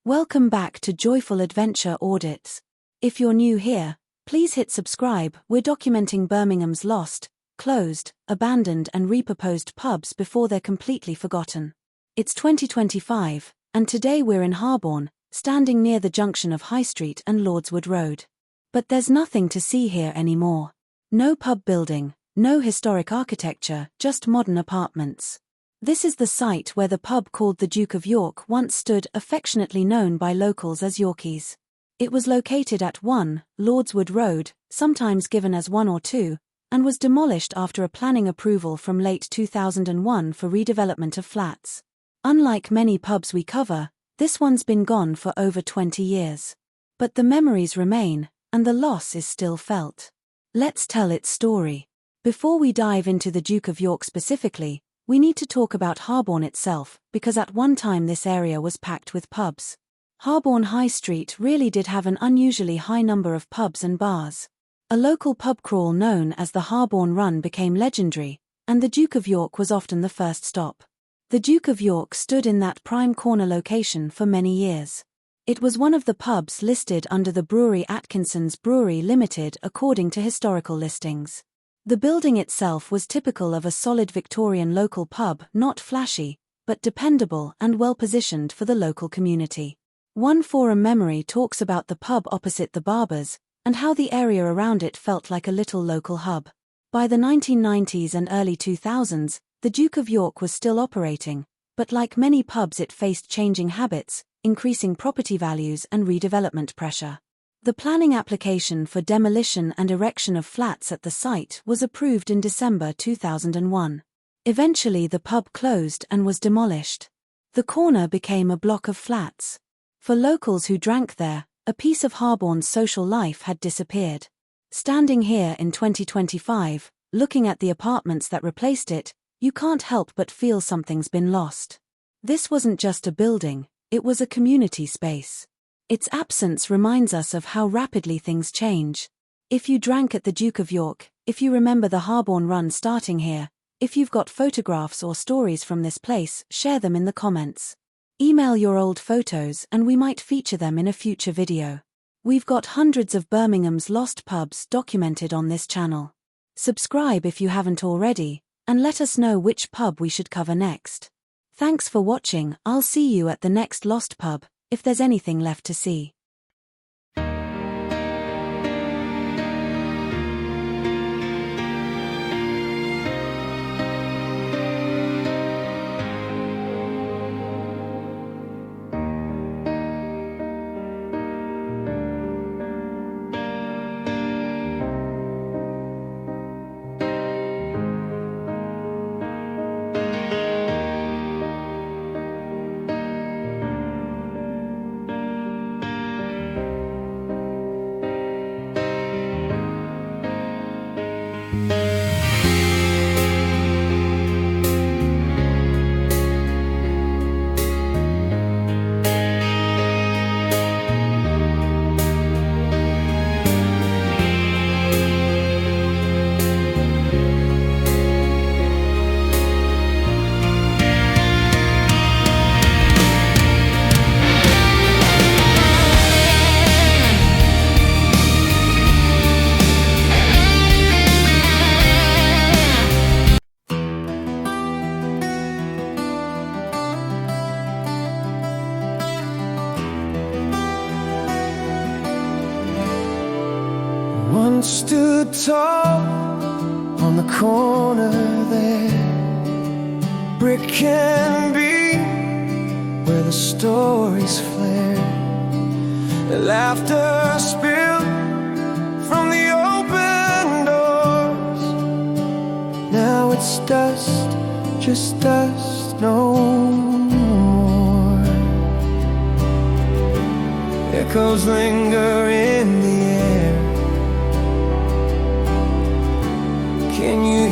Welcome back to Joyful Adventure Audits. If you're new here, please hit subscribe. We're documenting Birmingham's lost, closed, abandoned and repurposed pubs before they're completely forgotten. It's 2025, and today we're in Harborne, standing near the junction of High Street and Lordswood Road. But there's nothing to see here anymore. No pub building, no historic architecture, just modern apartments. This is the site where the pub called the Duke of York once stood, affectionately known by locals as Yorkies. It was located at 1 Lordswood Road, sometimes given as 1 or 2, and was demolished after a planning approval from late 2001 for redevelopment of flats. Unlike many pubs we cover, this one's been gone for over 20 years. But the memories remain, and the loss is still felt. Let's tell its story. Before we dive into the Duke of York specifically, we need to talk about Harborne itself, because at one time this area was packed with pubs. Harborne High Street really did have an unusually high number of pubs and bars. A local pub crawl known as the Harborne Run became legendary, and the Duke of York was often the first stop. The Duke of York stood in that prime corner location for many years. It was one of the pubs listed under the brewery Atkinson's Brewery Limited according to historical listings. The building itself was typical of a solid Victorian local pub, not flashy, but dependable and well-positioned for the local community. One forum memory talks about the pub opposite the Barbers, and how the area around it felt like a little local hub. By the 1990s and early 2000s, the Duke of York was still operating, but like many pubs it faced changing habits, increasing property values and redevelopment pressure. The planning application for demolition and erection of flats at the site was approved in December 2001. Eventually the pub closed and was demolished. The corner became a block of flats. For locals who drank there, a piece of Harborne's social life had disappeared. Standing here in 2025, looking at the apartments that replaced it, you can't help but feel something's been lost. This wasn't just a building, it was a community space. Its absence reminds us of how rapidly things change. If you drank at the Duke of York, if you remember the Harborne Run starting here, if you've got photographs or stories from this place, share them in the comments. Email your old photos and we might feature them in a future video. We've got hundreds of Birmingham's lost pubs documented on this channel. Subscribe if you haven't already, and let us know which pub we should cover next. Thanks for watching. I'll see you at the next lost pub, if there's anything left to see. Once stood tall on the corner there, brick and beam where the stories flare, laughter spilled from the open doors. Now it's dust, just dust, no more. Echoes linger in the air. Can you